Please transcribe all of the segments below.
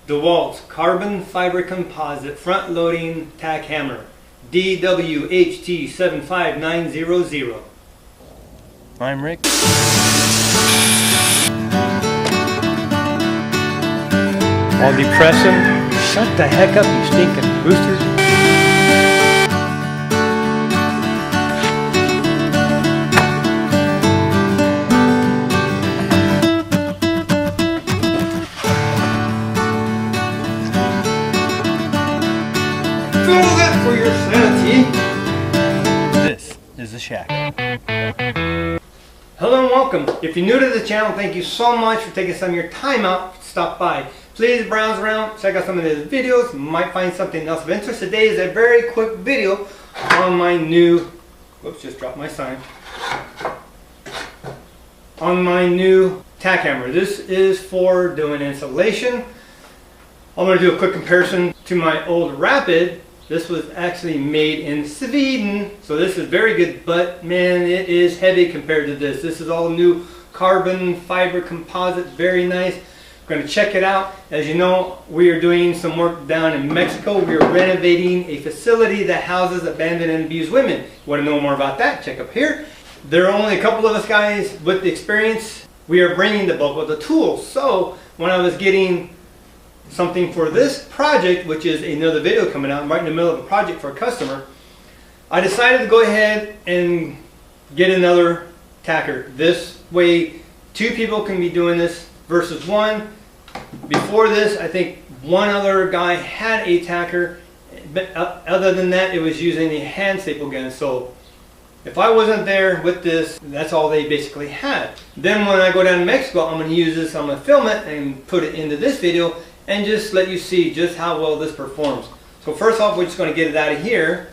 DeWalt carbon fiber composite front loading tack hammer, DWHT75900. I'm Rick. I'll depress him. Shut the heck up, you stinking roosters. Feel that for your sanity. This is the shack. Hello and welcome. If you're new to the channel, thank you so much for taking some of your time out to stop by. Please browse around, check out some of the videos. You might find something else of interest. Today is a very quick video on my new, whoops, just dropped my sign. On my new tack hammer. This is for doing insulation. I'm going to do a quick comparison to my old Rapid. This was actually made in Sweden, so this is very good, but man, it is heavy compared to this. This is all new carbon fiber composite, very nice. We're going to check it out. As you know, we are doing some work down in Mexico. We are renovating a facility that houses abandoned and abused women. Want to know more about that? Check up here. There are only a couple of us guys with the experience. We are bringing the bulk of the tools. So when I was getting something for this project, which is another video coming out, I'm right in the middle of a project for a customer, I decided to go ahead and get another tacker. This way, two people can be doing this versus one. Before this, I think one other guy had a tacker, but other than that, it was using a hand staple gun. So if I wasn't there with this, that's all they basically had. Then when I go down to Mexico, I'm going to use this, I'm going to film it and put it into this video and just let you see just how well this performs. So first off, we're just going to get it out of here.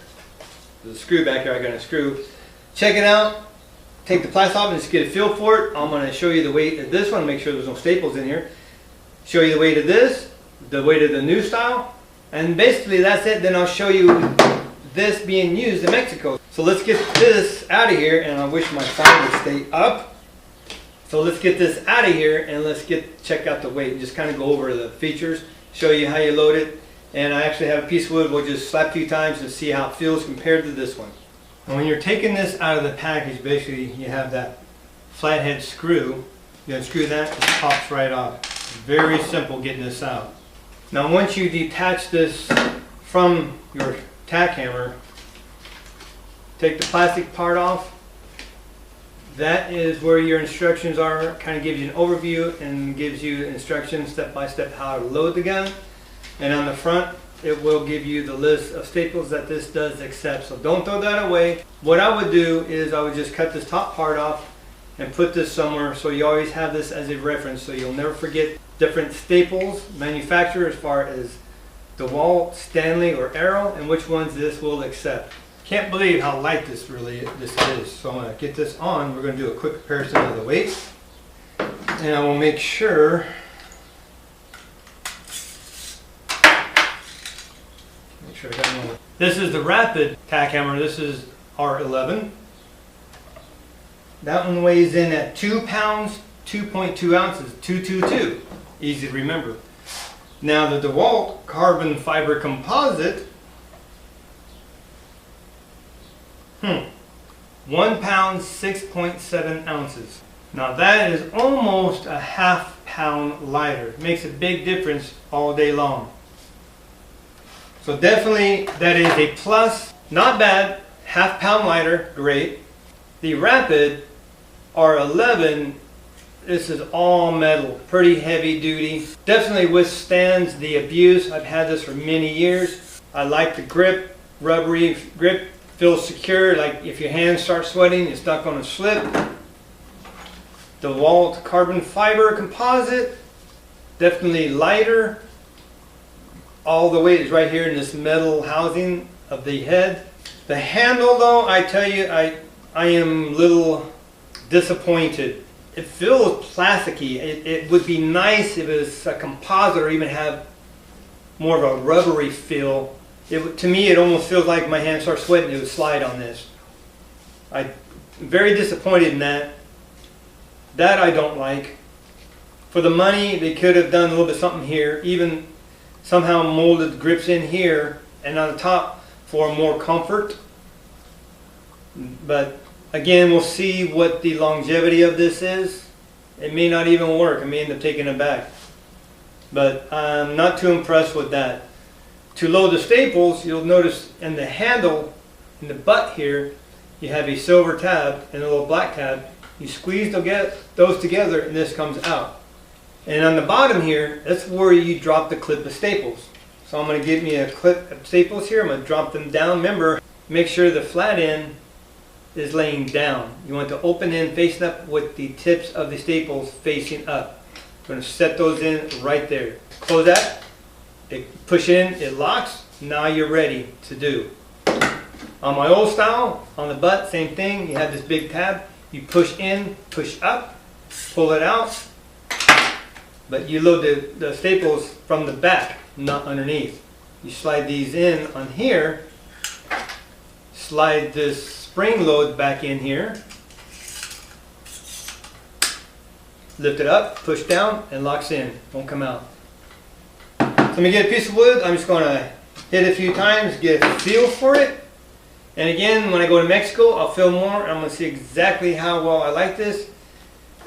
There's a screw back here, I got a screw. Check it out. Take the plastic off and just get a feel for it. I'm going to show you the weight of this one, make sure there's no staples in here. Show you the weight of this, the weight of the new style, and basically that's it. Then I'll show you this being used in Mexico. So let's get this out of here, and I wish my sign would stay up. So let's get this out of here and let's check out the weight and just kind of go over the features, show you how you load it. And I actually have a piece of wood we'll just slap a few times and see how it feels compared to this one. And when you're taking this out of the package, basically you have that flathead screw. You unscrew that, it pops right off. Very simple getting this out. Now once you detach this from your tack hammer, take the plastic part off. That is where your instructions are. Kind of gives you an overview and gives you instructions step by step how to load the gun. And on the front, it will give you the list of staples that this does accept. So don't throw that away. What I would do is I would just cut this top part off and put this somewhere so you always have this as a reference, so you'll never forget different staples manufacturer as far as DeWalt, Stanley, or Arrow, and which ones this will accept. Can't believe how light this is. So I'm going to get this on. We're going to do a quick comparison of the weight, and I will make sure I got one. This is the Rapid tack hammer. This is R11. That one weighs in at 2 pounds, 2.2 ounces, 222. Easy to remember. Now the DeWalt carbon fiber composite, 1 pound, 6.7 ounces. Now that is almost a ½ pound lighter. It makes a big difference all day long. So definitely that is a plus. Not bad. ½ pound lighter, great. The Rapid R11, this is all metal, pretty heavy duty. Definitely withstands the abuse. I've had this for many years. I like the grip, rubbery grip, feels secure. Like if your hands start sweating, it's not going to slip. DeWalt carbon fiber composite, definitely lighter. All the weight is right here in this metal housing of the head. The handle though, I tell you, I am a little disappointed. It feels plasticky. It would be nice if it was a composite or even have more of a rubbery feel. To me, it almost feels like my hands start sweating. It would slide on this. I'm very disappointed in that. That I don't like. For the money, they could have done a little bit something here. Even somehow molded grips in here and on the top for more comfort. But again, we'll see what the longevity of this is. It may not even work. I may end up taking it back. But I'm not too impressed with that. To load the staples, you'll notice in the handle, in the butt here, you have a silver tab and a little black tab. You squeeze those together and this comes out. And on the bottom here, that's where you drop the clip of staples. So I'm going to get me a clip of staples here. I'm going to drop them down. Remember, make sure the flat end is laying down. You want the open end facing up with the tips of the staples facing up. I'm going to set those in right there. Close that. Push in, it locks. Now you're ready to do. On my old style, on the butt, same thing. You have this big tab. You push in, push up, pull it out. But you load the staples from the back, not underneath. You slide these in on here. Slide this spring load back in here. Lift it up, push down, and locks in. Won't come out. So let me get a piece of wood. I'm just going to hit it a few times, get a feel for it. And again, when I go to Mexico, I'll film more. And I'm going to see exactly how well I like this.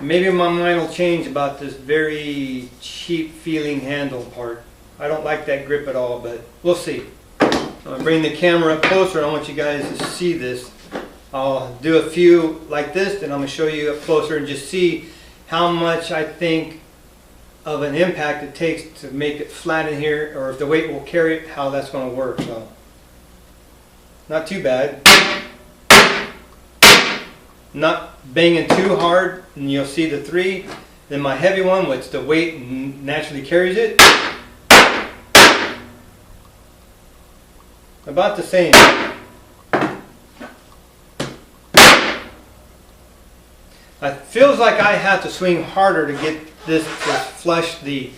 Maybe my mind will change about this very cheap feeling handle part. I don't like that grip at all, but we'll see. I'm going to bring the camera up closer. I want you guys to see this. I'll do a few like this, then I'm going to show you up closer and just see how much I think of an impact it takes to make it flat in here, or if the weight will carry it, how that's going to work. So, not too bad. Not banging too hard, and you'll see the 3. Then my heavy one, which the weight naturally carries it, about the same. It feels like I have to swing harder to get this to flush the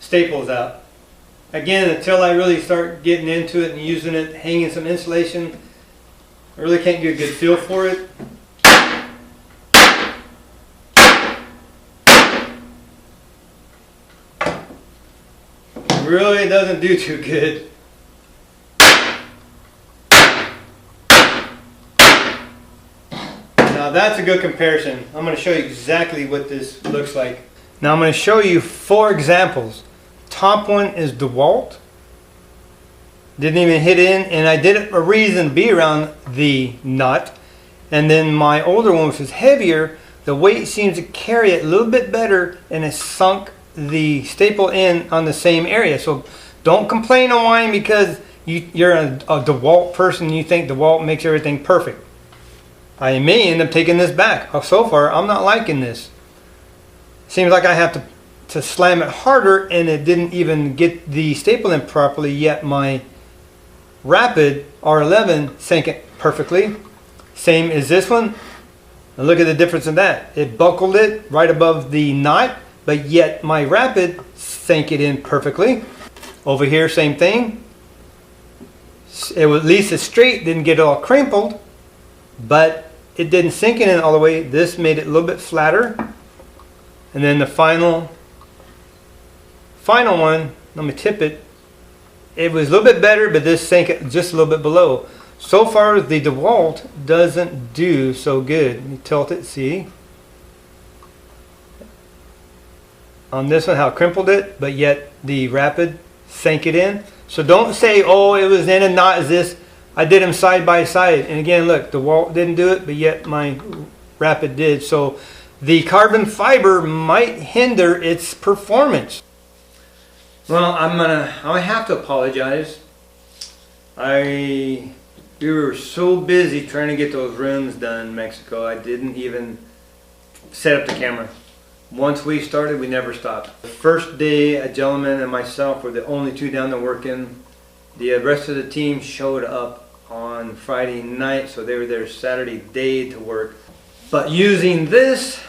staples out. Again, until I really start getting into it and using it, hanging some insulation, I really can't get a good feel for it. It really doesn't do too good. Now that's a good comparison. I'm going to show you exactly what this looks like. Now I'm going to show you 4 examples. Top one is DeWalt. Didn't even hit in, and I did a reason be around the nut. And then my older one, which is heavier, the weight seems to carry it a little bit better, and it sunk the staple in on the same area. So don't complain or whine because you're a DeWalt person and you think DeWalt makes everything perfect. I may end up taking this back. So far, I'm not liking this. Seems like I have to slam it harder, and it didn't even get the staple in properly, yet my Rapid R11 sank it perfectly. Same as this one. Now look at the difference in that. It buckled it right above the knot, but yet my Rapid sank it in perfectly. Over here, same thing. It was at least it's straight, didn't get all crinkled, but it didn't sink it in all the way. This made it a little bit flatter. And then the final one, let me tip it. It was a little bit better, but this sank it just a little bit below. So far, the DeWalt doesn't do so good. Let me tilt it, see. On this one, how it crinkled it, but yet the Rapid sank it in. So don't say, oh, it was in a knot as this. I did them side by side. And again, look, DeWalt didn't do it, but yet my Rapid did. So the carbon fiber might hinder its performance. Well, I have to apologize. We were so busy trying to get those rooms done in Mexico, I didn't even set up the camera. Once we started, we never stopped. The first day, a gentleman and myself were the only 2 down there working. The rest of the team showed up on Friday night, so they were there Saturday day to work. But using this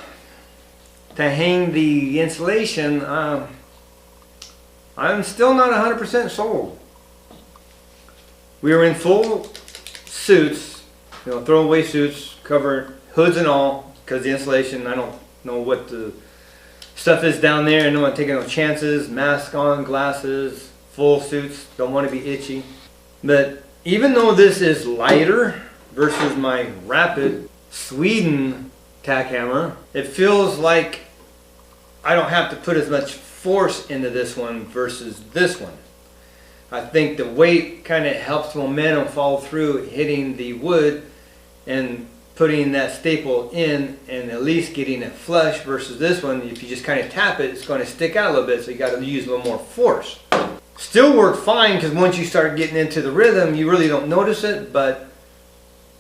to hang the insulation, I'm still not 100% sold. We were in full suits, throwaway suits, covered hoods and all, because the insulation, I don't know what the stuff is down there. I don't want to take no chances. Mask on, glasses, full suits, don't want to be itchy. But even though this is lighter versus my Rapid Sweden tack hammer, it feels like I don't have to put as much force into this one versus this one. I think the weight kind of helps momentum follow through, hitting the wood and putting that staple in and at least getting it flush, versus this one, if you just kind of tap it, it's going to stick out a little bit, so you got to use a little more force. Still work fine, because once you start getting into the rhythm, you really don't notice it, but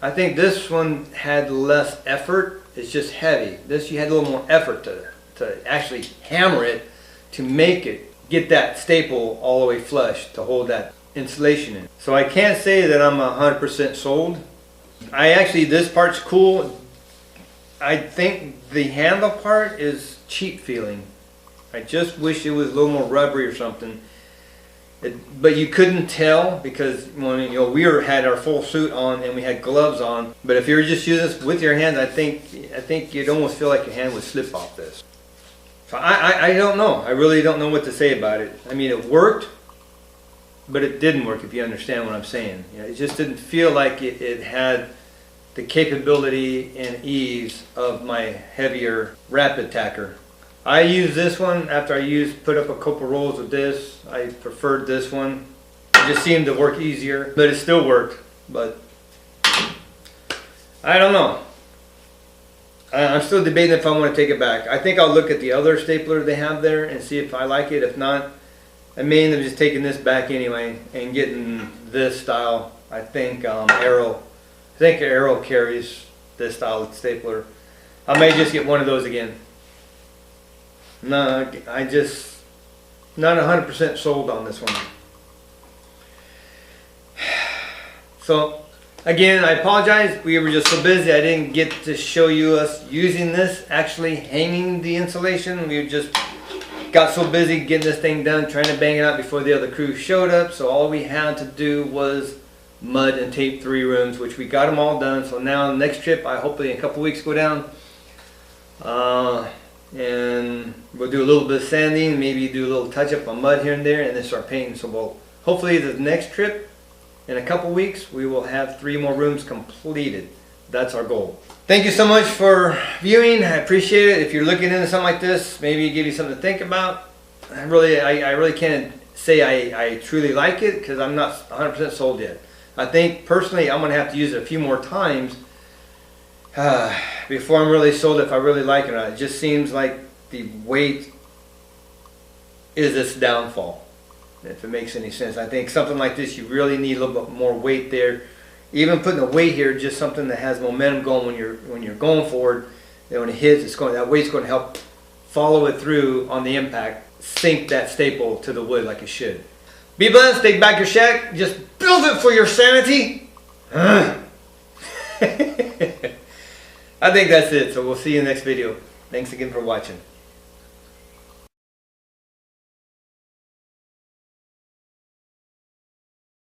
I think this one had less effort. It's just heavy. This, you had a little more effort to actually hammer it to make it get that staple all the way flush to hold that insulation in. So I can't say that I'm 100% sold. This part's cool. I think the handle part is cheap feeling. I just wish it was a little more rubbery or something. But you couldn't tell, because when we had our full suit on and we had gloves on. But if you were just using this with your hands, I think you'd almost feel like your hand would slip off this. So I don't know. I really don't know what to say about it. I mean, it worked, but it didn't work, if you understand what I'm saying. It just didn't feel like it had the capability and ease of my heavier Rapid Tacker. I used this one after I put up a couple rolls of this. I preferred this one. It just seemed to work easier, but it still worked. But I don't know. I'm still debating if I want to take it back. I think I'll look at the other stapler they have there and see if I like it. If not, I may end up just taking this back anyway and getting this style. I think Arrow carries this style of stapler. I may just get one of those again. No, I just not 100% sold on this one. So again, I apologize. We were just so busy I didn't get to show you us using this, actually hanging the insulation. We just got so busy getting this thing done, trying to bang it out before the other crew showed up. So all we had to do was mud and tape 3 rooms, which we got them all done. So now next trip, I hopefully in a couple weeks go down and we'll do a little bit of sanding, maybe do a little touch up on mud here and there, and then start painting. So we'll hopefully the next trip in a couple weeks we will have 3 more rooms completed. That's our goal. Thank you so much for viewing. I appreciate it. If you're looking into something like this, maybe give you something to think about. I really can't say I truly like it, because I'm not 100% sold yet. I think personally I'm going to have to use it a few more times before I'm really sold if I really like it or not. It just seems like the weight is its downfall, if it makes any sense. I think something like this, you really need a little bit more weight there. Even putting a weight here, just something that has momentum going when you're going forward. Then when it hits, that weight's going to help follow it through on the impact, sink that staple to the wood like it should. Be blessed, take back your shack, just build it for your sanity. I think that's it, so we'll see you in the next video. Thanks again for watching.